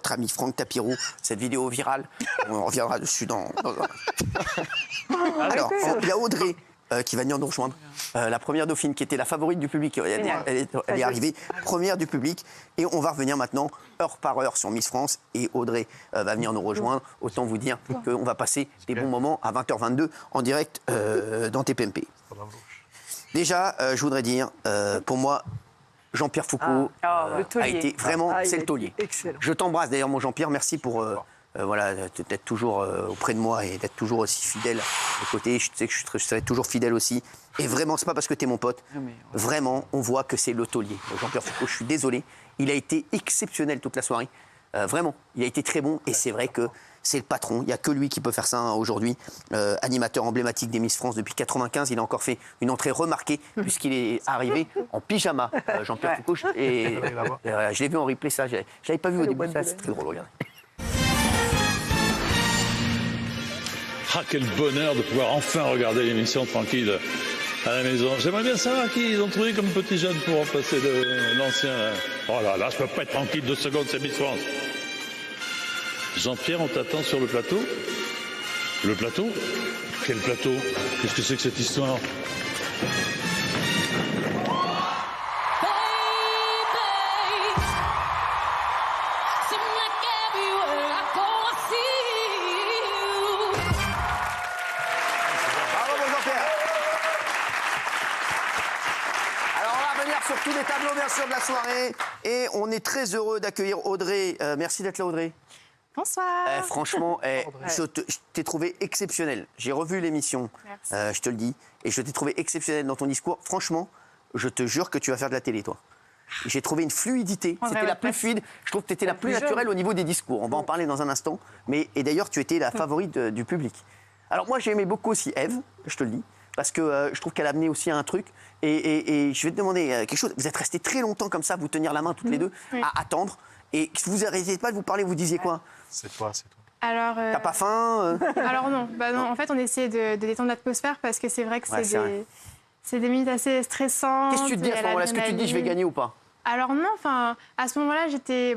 notre ami Franck Tapiro, cette vidéo virale. On reviendra dessus dans Alors, il y a Audrey qui va venir nous rejoindre. La première dauphine qui était la favorite du public. Elle est arrivée première du public. Et on va revenir maintenant, heure par heure, sur Miss France. Et Audrey va venir nous rejoindre. Autant vous dire qu'on va passer des bons moments à 20h22 en direct dans TPMP. Déjà, je voudrais dire, pour moi, Jean-Pierre Foucault a été vraiment, c'est le taulier. Excellent. Je t'embrasse d'ailleurs, mon Jean-Pierre. Merci pour voilà, d'être toujours auprès de moi et d'être toujours aussi fidèle à côté. Je sais que je serai toujours fidèle aussi. Et vraiment, c'est pas parce que tu es mon pote. Vraiment, on voit que c'est le taulier. Jean-Pierre Foucault, je suis désolé. Il a été exceptionnel toute la soirée. Vraiment, il a été très bon. Et c'est vrai que c'est le patron. Il n'y a que lui qui peut faire ça aujourd'hui. Animateur emblématique des Miss France depuis 95. Il a encore fait une entrée remarquée puisqu'il est arrivé en pyjama. Jean-Pierre Foucault. Et je l'ai vu en replay, ça. Je l'avais pas vu au début. Ça, c'est très drôle. Regardez. Ah, quel bonheur de pouvoir enfin regarder l'émission tranquille à la maison. J'aimerais bien savoir qui ils ont trouvé comme petit jeune pour remplacer l'ancien. Oh là là, je peux pas être tranquille 2 secondes, c'est Miss France. Jean-Pierre, on t'attend sur le plateau. Le plateau? Quel plateau? Qu'est-ce que c'est que cette histoire? Bravo, mon Jean-Pierre. Alors, on va revenir sur tous les tableaux, bien sûr, de la soirée. Et on est très heureux d'accueillir Audrey. Merci d'être là, Audrey. Bonsoir. Franchement, je t'ai trouvé exceptionnel. J'ai revu l'émission, je te le dis, et je t'ai trouvé exceptionnel dans ton discours. Franchement, je te jure que tu vas faire de la télé, toi. J'ai trouvé une fluidité, c'était la plus fluide. Je trouve que tu étais la plus naturelle au niveau des discours. On va en parler dans un instant. Et d'ailleurs, tu étais la favorite du public. Alors moi, j'ai aimé beaucoup aussi Ève, je te le dis, parce que je trouve qu'elle a amené aussi un truc. Et je vais te demander quelque chose. Vous êtes restés très longtemps comme ça, vous tenir la main toutes les deux, à attendre. Et vous n'arrêtez pas de vous parler, vous disiez quoi? C'est toi, c'est toi. Alors, T'as pas faim alors non, non, en fait on essayait de détendre l'atmosphère parce que c'est vrai que c'est des minutes assez stressantes. Qu'est-ce que tu te dis à ce moment-là? Est-ce que tu te dis je vais gagner ou pas? Alors non, enfin à ce moment-là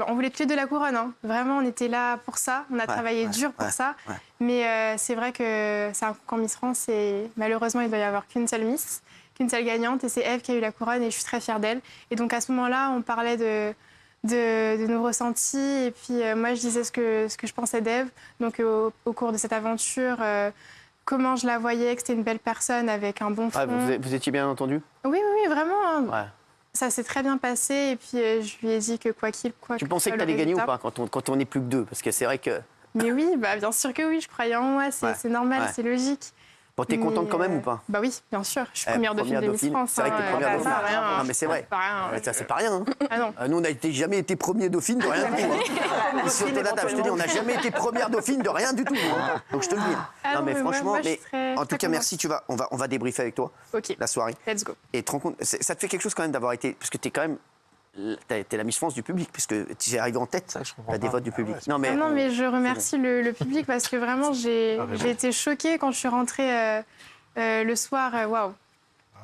on voulait tous les deux la couronne, hein. Vraiment on était là pour ça, on a travaillé dur pour ça. Mais c'est vrai que c'est un concours Miss France et malheureusement il doit y avoir qu'une seule Miss, qu'une seule gagnante et c'est Ève qui a eu la couronne et je suis très fière d'elle. Et donc à ce moment-là on parlait de nos ressentis et puis moi je disais ce que je pensais d'Ève donc au cours de cette aventure comment je la voyais, que c'était une belle personne avec un bon fond. Vous étiez bien entendu? Oui, vraiment. Ça s'est très bien passé et puis je lui ai dit que quoi tu pensais que tu allais gagner ou pas quand on n'est plus que deux? Parce que c'est vrai que... Mais oui, bien sûr que oui, je croyais en moi, c'est normal, c'est logique. Bon, t'es contente quand même ou pas? Bah oui, bien sûr. Je suis première dauphine de Miss France. C'est vrai que t'es première dauphine. Non, mais c'est vrai. Ça, c'est pas rien. Hein. Ah non. Nous, on n'a jamais été premier dauphine de rien du tout. Hein. Ici, autour de la table, je te dis, on n'a jamais été première dauphine de rien du tout. Hein. Donc, je te le dis. Ah non, mais franchement, en tout cas, contente. merci. On va débriefer avec toi la soirée. Let's go. Et te rends compte, ça te fait quelque chose quand même d'avoir été... Parce que t'es quand même... T'es la Miss France du public, puisque tu es arrivé en tête des votes du public. Non, mais je remercie le public parce que vraiment, j'ai été choquée quand je suis rentrée le soir. Waouh!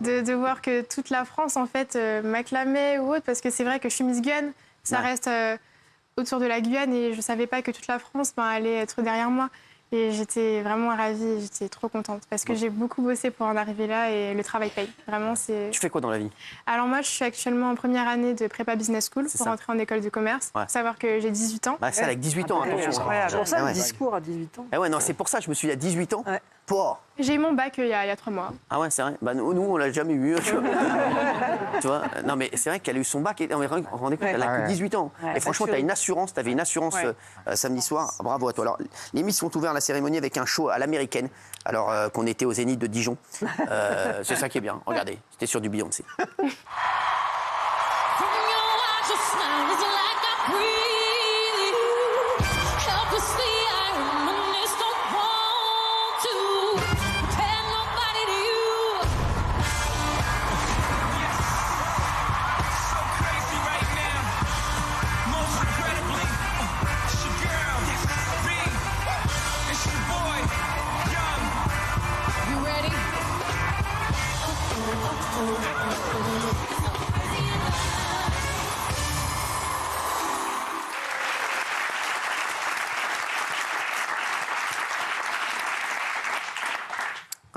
De voir que toute la France, en fait, m'acclamait ou autre, parce que c'est vrai que je suis Miss Guyane, ça reste autour de la Guyane et je ne savais pas que toute la France allait être derrière moi. Et j'étais vraiment ravie, j'étais trop contente parce que j'ai beaucoup bossé pour en arriver là et le travail paye. Vraiment, c'est... Tu fais quoi dans la vie? Alors moi, je suis actuellement en première année de prépa business school pour rentrer en école de commerce. Il faut savoir que j'ai 18 ans. Ça, avec 18 ans, attention. C'est pour ça le discours à 18 ans. Ah ouais, non, c'est pour ça, je me suis dit à 18 ans. J'ai eu mon bac il y a 3 mois. Ah ouais, c'est vrai. Nous, on l'a jamais eu. Tu vois. Non, mais c'est vrai qu'elle a eu son bac. Vous vous rendez compte, elle a que 18 ans. Et franchement, t'avais une assurance samedi soir. Bravo à toi. Alors, les Miss ont ouvert la cérémonie avec un show à l'américaine, alors qu'on était au Zénith de Dijon. C'est ça qui est bien. Regardez, c'était sur du Beyoncé.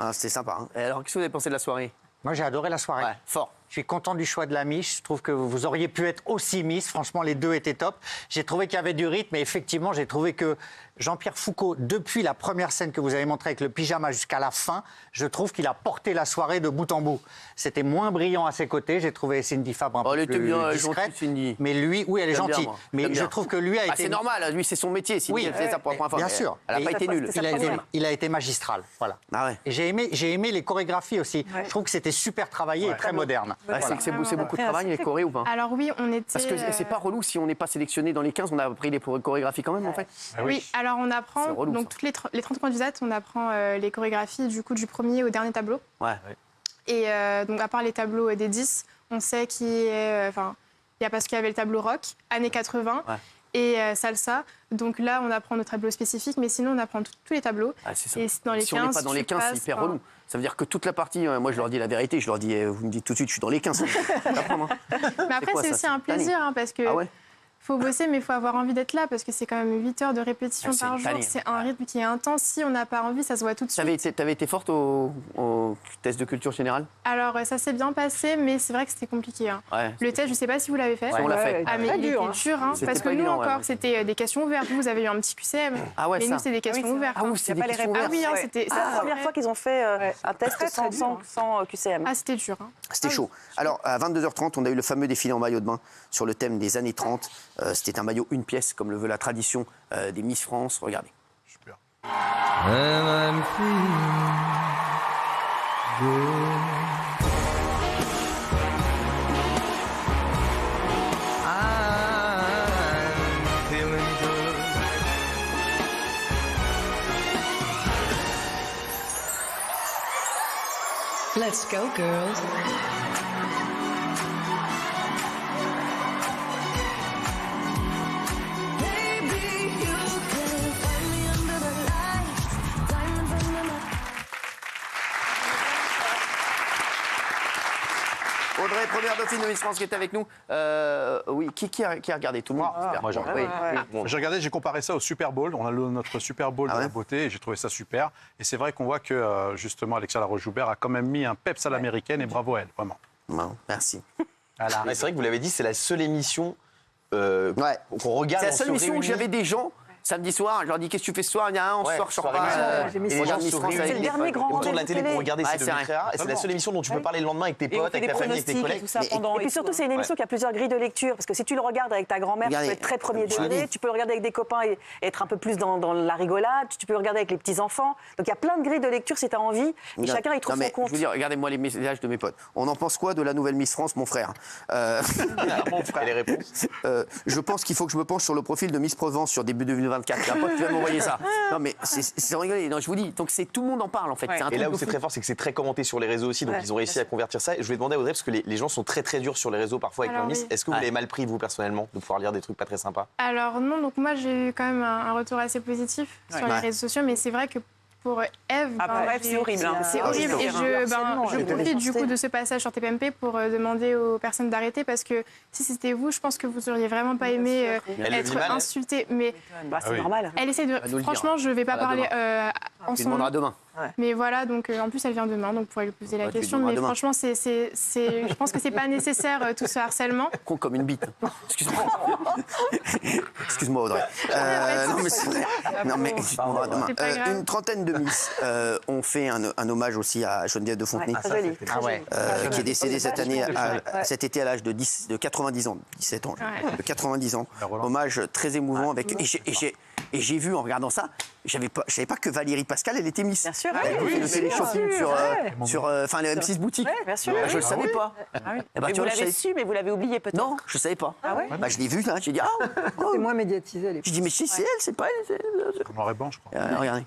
Ah, c'était sympa. Hein. Et alors, qu'est-ce que vous avez pensé de la soirée? Moi, j'ai adoré la soirée. Ouais, fort. Je suis content du choix de la Miss. Je trouve que vous auriez pu être aussi Miss. Franchement, les deux étaient top. J'ai trouvé qu'il y avait du rythme et effectivement, j'ai trouvé que Jean-Pierre Foucault, depuis la première scène que vous avez montrée avec le pyjama jusqu'à la fin, je trouve qu'il a porté la soirée de bout en bout. C'était moins brillant à ses côtés. J'ai trouvé Cindy Fabre un peu plus discrète. Cindy. Mais lui, oui, elle est gentille. Bien, mais je trouve que lui a été... C'est normal, lui, c'est son métier. Cindy, elle fait ça pour la première fois. Bien sûr. Elle n'a pas été nulle. Il a été magistral. Voilà. Ah ouais. Et j'ai aimé les chorégraphies aussi. Je trouve que c'était super travaillé et très moderne. C'est beaucoup de travail, les chorés ou pas? Alors oui, on était... Parce que c'est pas relou si on n'est pas sélectionné dans les 15, on a appris les chorégraphies quand même, en fait. Oui, alors on apprend, relou, donc toutes les 30 candidates, on apprend les chorégraphies du premier au dernier tableau. Ouais. Et donc à part les tableaux des 10, on sait qu'il y a... il y a parce qu'il y avait le tableau rock, années 80, et salsa. Donc là, on apprend nos tableaux spécifiques, mais sinon, on apprend tous les tableaux. Ah, c'est ça. Et dans les si 15, on n'est pas dans les 15, c'est hyper relou. Ça veut dire que toute la partie, moi je leur dis la vérité, je leur dis, vous me dites tout de suite, je suis dans les 15. Mais après, c'est aussi un plaisir, hein, parce que faut bosser, mais il faut avoir envie d'être là, parce que c'est quand même 8 heures de répétition par jour. C'est un rythme qui est intense. Si on n'a pas envie, ça se voit tout de suite. T'avais été forte au test de culture générale? Alors, ça s'est bien passé, mais c'est vrai que c'était compliqué. Hein. Ouais, le test, je ne sais pas si vous l'avez fait. On l'a fait. Ah, mais il était dur, hein, parce que nous encore, c'était des questions ouvertes. Vous avez eu un petit QCM, mais nous, c'est des questions ouvertes. Ah oui, c'est des questions ouvertes. Ah oui, c'était la première fois qu'ils ont fait un test sans QCM. Ah, c'était dur. C'était chaud. Alors, à 22h30, on a eu le fameux défilé en maillot de bain sur le thème des années 30. C'était un maillot une pièce, comme le veut la tradition des Miss France. Regardez. Super. Let's go, girls. Audrey, première dauphine de Miss France qui est avec nous. Oui, qui a regardé? Tout le monde? Moi, j'ai regardé. J'ai regardé, j'ai comparé ça au Super Bowl. On a notre Super Bowl de la beauté et j'ai trouvé ça super. Et c'est vrai qu'on voit que, justement, Alexia Laroche-Joubert a quand même mis un peps à l'américaine et bravo à elle, vraiment. Non, merci. C'est vrai que vous l'avez dit, c'est la seule émission qu'on regarde. C'est la seule émission où j'avais des gens. Samedi soir, je leur dis qu'est-ce que tu fais ce soir? Il y a un, on sort, je sors pas. C'est le dernier grand autour de la télé pour regarder, c'est c'est devenu très rare. Et c'est la seule émission dont tu peux parler le lendemain avec tes potes, avec ta famille, avec tes collègues. Et puis surtout, c'est une émission qui a plusieurs grilles de lecture. Parce que si tu le regardes avec ta grand-mère, tu peux être très premier degré. Tu peux le regarder avec des copains et être un peu plus dans la rigolade. Tu peux le regarder avec les petits-enfants. Donc il y a plein de grilles de lecture si tu as envie. Et chacun y trouve son compte. Je veux dire, regardez-moi les messages de mes potes. On en pense quoi de la nouvelle Miss France, mon frère? Et les réponses? Je pense qu'il faut que je me penche sur le profil de Miss Provence sur début 2024. Un pote qui va m'envoyer ça. Non, mais c'est rigolé. Non, je vous dis, donc tout le monde en parle en fait. Et là où c'est très fort, c'est que c'est très commenté sur les réseaux aussi. Donc ils ont réussi à convertir ça. Et je voulais demander à Audrey, parce que les gens sont très très durs sur les réseaux parfois avec leur Miss. Est-ce que vous l'avez mal pris, vous, personnellement, de pouvoir lire des trucs pas très sympas? Alors non, donc moi j'ai eu quand même un retour assez positif sur les réseaux sociaux, mais c'est vrai que pour Eve, c'est horrible. C'est horrible. Et je profite du coup de ce passage sur TPMP pour demander aux personnes d'arrêter, parce que si c'était vous, je pense que vous auriez vraiment pas aimé être insultée. Mais c'est normal. Elle essaie de. Franchement, je vais pas parler en Tu son demanderas nom. demain. Mais voilà, donc en plus elle vient demain, donc vous pourrez lui poser la question. Mais franchement, je pense que c'est pas nécessaire tout ce harcèlement. Con comme une bite. Excuse-moi. Excuse-moi, Audrey. Non mais c'est vrai. Non mais demain. Une trentaine de Miss ont fait un hommage aussi à Geneviève de Fontenay, qui est décédée cet été à l'âge de 90 ans, 17 ans, de 90 ans. Hommage très émouvant avec. Et j'ai vu en regardant ça, je savais pas que Valérie Pascal, elle était Miss. Bien sûr. Elle a fait le télé-shopping sur le M6 Boutique. Bien sûr. Je le savais pas. Vous l'avez su, mais vous l'avez oublié peut-être. Non, je savais pas. Je l'ai vu là, j'ai dit c'est moins médiatisé à l'époque. Je dis mais si c'est elle, c'est pas elle. C'est noir et blanc, je crois. Regardez.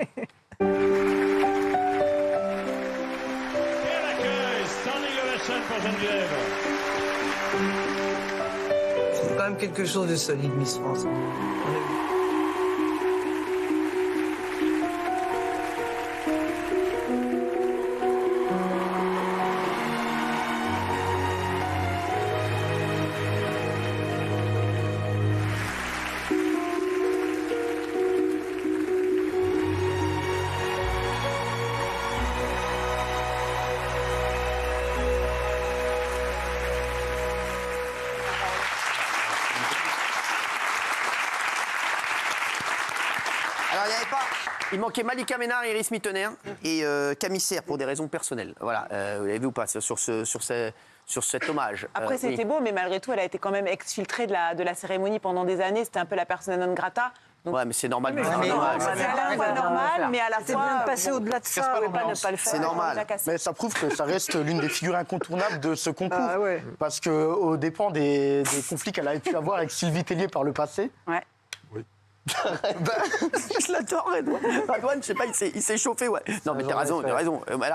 C'est quand même quelque chose de solide, Miss France. Alors, il manquait Malika Ménard et Iris Mittener et Camille Serre pour des raisons personnelles. Voilà, vous l'avez vu ou pas sur cet hommage. Après, c'était beau, mais malgré tout, elle a été quand même exfiltrée de la cérémonie pendant des années. C'était un peu la persona non grata. Donc... Ouais, mais c'est normal. C'est à la fois normal, mais à la fois passer au-delà de ça, ne pas le faire. C'est normal. Mais ça prouve que ça reste l'une des figures incontournables de ce concours. Parce qu'au dépend des conflits qu'elle a pu avoir avec Sylvie Tellier par le passé. Ouais. Je l'adore, Redouane. Redouane, je sais pas, il s'est chauffé, ouais. Non, mais t'as raison.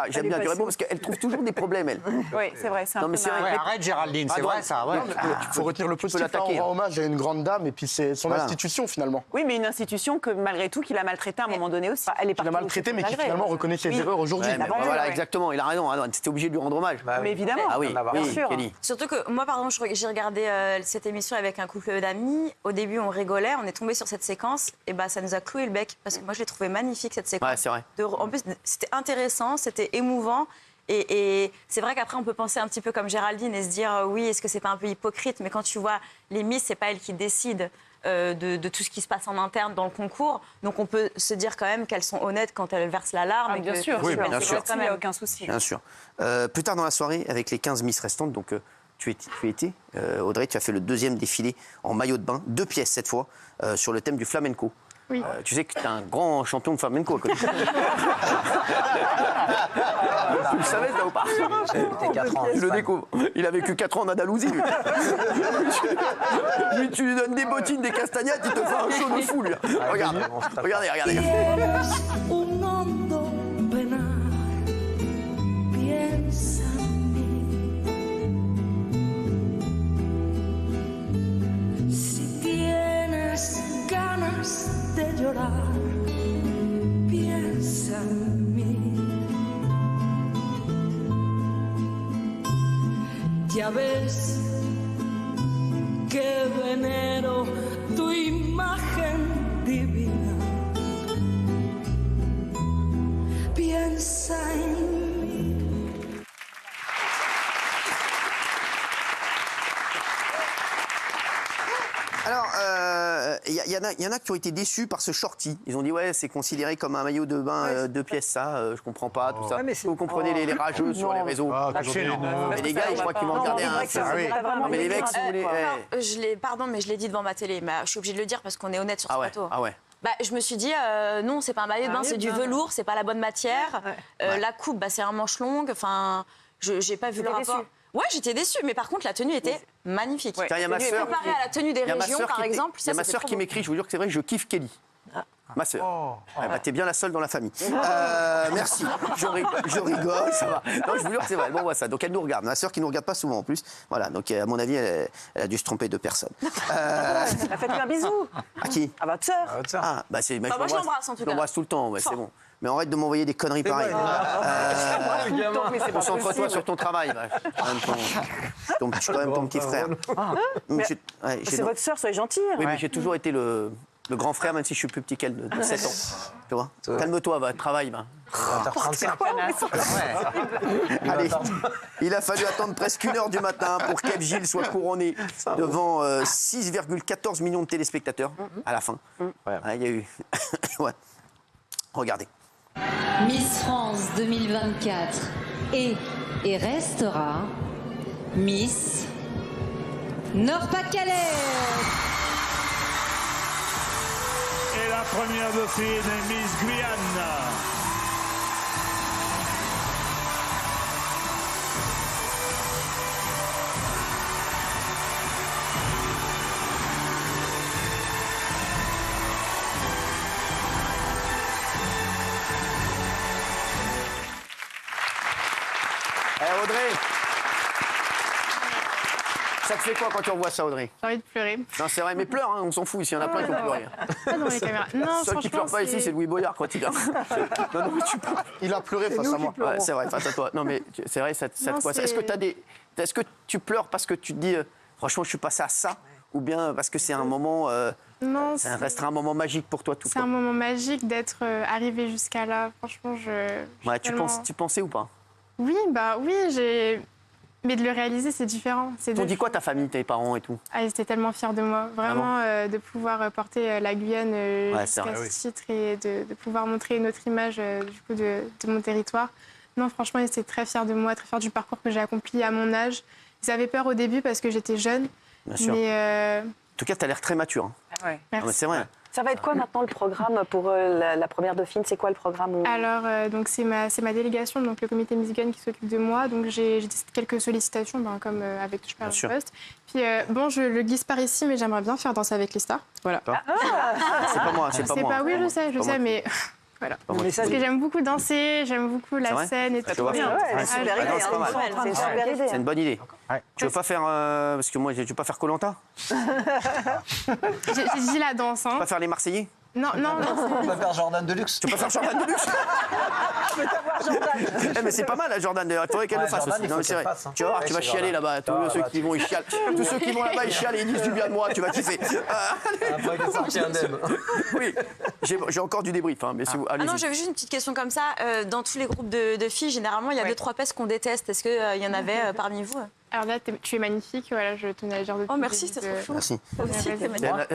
J'aime bien dire parce qu'elle trouve toujours des problèmes, elle. Oui, c'est vrai, c'est un peu Ouais, arrête, Géraldine, c'est vrai ça. Ouais. Il faut retenir le positif. On rend hommage à une grande dame et puis c'est son institution finalement. Oui, mais une institution que malgré tout, qu'il a maltraité à un moment donné aussi. Il a maltraité, mais qui finalement reconnaît ses erreurs aujourd'hui. Voilà, exactement, il a raison, Redouane. C'était obligé de lui rendre hommage. Mais évidemment. Ah oui, bien sûr. Surtout que moi, par exemple, j'ai regardé cette émission avec un couple d'amis. Au début, on rigolait, on est tombé sur cette séquence, et bah ça nous a cloué le bec parce que moi, je l'ai trouvé magnifique cette séquence. Ouais, c'est vrai. En plus, c'était intéressant, c'était émouvant. Et c'est vrai qu'après, on peut penser un petit peu comme Géraldine et se dire oui, est-ce que c'est pas un peu hypocrite? Mais quand tu vois les Miss, c'est pas elles qui décident de tout ce qui se passe en interne dans le concours. Donc on peut se dire quand même qu'elles sont honnêtes quand elles versent l'alarme. Bien sûr, oui, bien sûr. Il n'y a aucun souci. Bien sûr. Plus tard dans la soirée, avec les 15 Miss restantes, donc tu étais, Audrey, tu as fait le deuxième défilé en maillot de bain, 2 pièces cette fois, sur le thème du flamenco. Oui. Tu sais que tu es un grand champion de flamenco à côté. Tu le savais, ça ou pas? Je le découvre. Il a vécu 4 ans en Andalousie, lui. Tu lui donnes des bottines, des castagnettes, il te fait un show de fou, lui. Regardez. De llorar, piensa en mí. Ya ves que venero tu imagen divina. Piensa en mí. Alors, il y en a qui ont été déçus par ce shorty. Ils ont dit, ouais, c'est considéré comme un maillot de bain 2 pièces, ça, je comprends pas, tout ça. Vous comprenez les rageux sur les réseaux. Mais les gars, je crois qu'ils vont regarder un... Mais les mecs, si vous voulez... Pardon, mais je l'ai dit devant ma télé. Mais je suis obligée de le dire parce qu'on est honnête sur ce plateau. Ah ouais. Bah, je me suis dit, non, c'est pas un maillot de bain, c'est du velours, c'est pas la bonne matière. La coupe, bah, c'est un manche longue. Enfin, j'ai pas vu le rapport. Ouais, j'étais déçue, mais par contre, la tenue était magnifique. Il y a ma sœur. Comparée à la tenue des régions, par exemple, il y a ma sœur qui m'écrit, je vous jure que c'est vrai, je kiffe Kelly. Ma sœur. T'es bien la seule dans la famille. Merci. Je rigole, ça va. Non, je vous jure que c'est vrai. Bon, voilà ça. Donc elle nous regarde. Ma sœur qui nous regarde pas souvent en plus. Voilà. Donc à mon avis, elle a dû se tromper de personne. Faites-lui un bisou. À qui? À votre sœur. Ah, bah c'est. Moi, je l'embrasse en tout cas. Je l'embrasse tout le temps. Ouais, c'est bon. Mais arrête de m'envoyer des conneries pareilles. Concentre-toi sur ton travail. Je suis quand même ton petit frère. C'est votre sœur, soyez gentil. Oui, mais j'ai toujours été le grand frère, même si je suis plus petit qu'elle de 7 ans. Tu vois? Calme-toi, va, travaille. Allez, il a fallu attendre presque 1h du matin pour qu'Ève Gilles soit couronnée devant 6,14 millions de téléspectateurs à la fin. Il y a eu... ouais. Regardez. Miss France 2024 est et restera Miss Nord-Pas-de-Calais. Et la première dauphine, Miss Guyane. Audrey, ça te fait quoi quand tu revois ça, Audrey? J'ai envie de pleurer. Non, c'est vrai, mais pleure, hein, on s'en fout, s'il y en a plein qui ont pleuré. Pas dans les caméras. Non, seul qui pleure pas ici, c'est Louis Boyard, quand il vient. Non, mais il a pleuré face à moi. Ouais, c'est vrai, face à toi. Non, mais c'est vrai, ça te quoi? Est-ce que tu pleures parce que tu te dis, franchement, je suis passé à ça? Ou bien parce que c'est un moment... Non, ça restera un moment magique pour toi tout le temps? C'est un moment magique d'être arrivé jusqu'à là. Franchement, Ouais, tu pensais ou pas? Oui, bah oui, Mais de le réaliser, c'est différent. T'ont dit quoi ta famille, tes parents et tout? Ils étaient tellement fiers de moi. Vraiment, de pouvoir porter la Guyane jusqu'à ce titre et de pouvoir montrer une autre image du coup, de mon territoire. Non, franchement, ils étaient très fiers de moi, très fiers du parcours que j'ai accompli à mon âge. Ils avaient peur au début parce que j'étais jeune. Bien sûr. Mais, En tout cas, tu as l'air très mature. Hein. Ouais. Non, mais c'est vrai. Ça va être quoi maintenant le programme pour la première Dauphine? C'est quoi le programme? Alors, donc c'est ma délégation, donc le comité Miss Guyane qui s'occupe de moi. Donc j'ai quelques sollicitations, comme avec Touche pas le poste. Puis bon, je le glisse par ici, mais j'aimerais bien faire Danser avec les stars. Voilà. C'est pas moi, c'est pas moi. Oui, je sais, mais voilà. Parce que j'aime beaucoup danser, j'aime beaucoup la scène et tout. C'est une super idée. C'est une bonne idée. Tu veux pas faire parce que moi, tu veux pas faire Koh-Lanta? J'ai dit la danse. Tu veux pas faire les Marseillais? Non. Tu vas faire Jordan Deluxe. Tu peux faire Jordan Deluxe? Je veux t'avoir Jordan. Mais c'est pas mal, la Jordan. Il faudrait qu'elle le fasse aussi. Non, mais c'est vrai. Tu vas voir, tu vas chialer là-bas. Tous ceux qui vont, ils chialent. Tous ceux qui vont là-bas, ils chialent et ils disent du bien de moi. Tu vas kiffer. Oui, j'ai encore du débrief. Mais si vous, non, j'avais juste une petite question comme ça. Dans tous les groupes de filles, généralement, il y a 2-3 pestes qu'on déteste. Est-ce qu'il y en avait parmi vous? Alors là, tu es magnifique, voilà, je tenais à dire de. Oh, merci, c'est trop chou. Merci.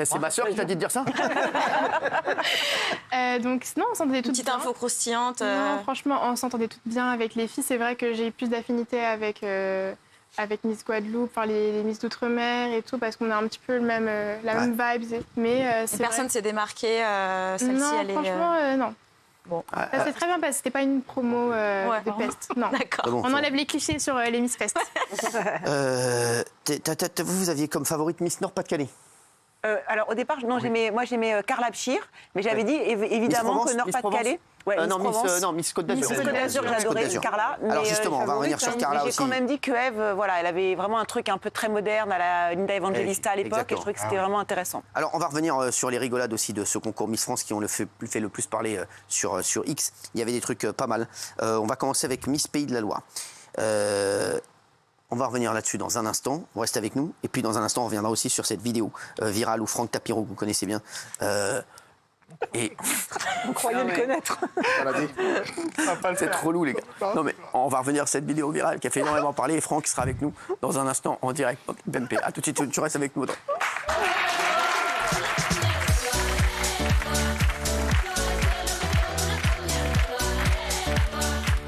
C'est ma sœur qui t'a dit de dire ça? Donc, non, on s'entendait toutes bien. Petite info croustillante. Non, franchement, on s'entendait toutes bien avec les filles. C'est vrai que j'ai eu plus d'affinité avec Miss Guadeloupe, les Miss d'Outre-mer et tout, parce qu'on a un petit peu la même vibe. Mais personne s'est démarqué, celle-ci, non, elle est. Franchement, non. Bon. Ça s'est très bien passé, c'était pas une promo de peste. Non. D'accord. On enlève les clichés sur les Miss Peste. Vous aviez comme favorite Miss Nord-Pas-de-Calais? Alors au départ, non, j'aimais Carla Bchir, mais j'avais dit évidemment que Nord-Pas-de-Calais. Miss Côte d'Azur. Miss Côte d'Azur, j'adorais Carla. Alors justement, on va revenir sur Carla aussi. J'ai quand même dit que Eve, elle avait vraiment un truc un peu très moderne à la Linda Evangelista à l'époque, et je trouvais que c'était vraiment intéressant. Alors on va revenir sur les rigolades aussi de ce concours Miss France qui ont fait le plus parler sur X. Il y avait des trucs pas mal. On va commencer avec Miss Pays de la Loire. On va revenir là-dessus dans un instant. Vous restez avec nous. Et puis dans un instant, on reviendra aussi sur cette vidéo virale où Franck Tapiro, que vous connaissez bien. Vous croyez le connaître? C'est trop relou, les gars. Non, mais on va revenir à cette vidéo virale qui a fait énormément parler. Et Franck sera avec nous dans un instant en direct. BMP. À tout de suite, tu restes avec nous.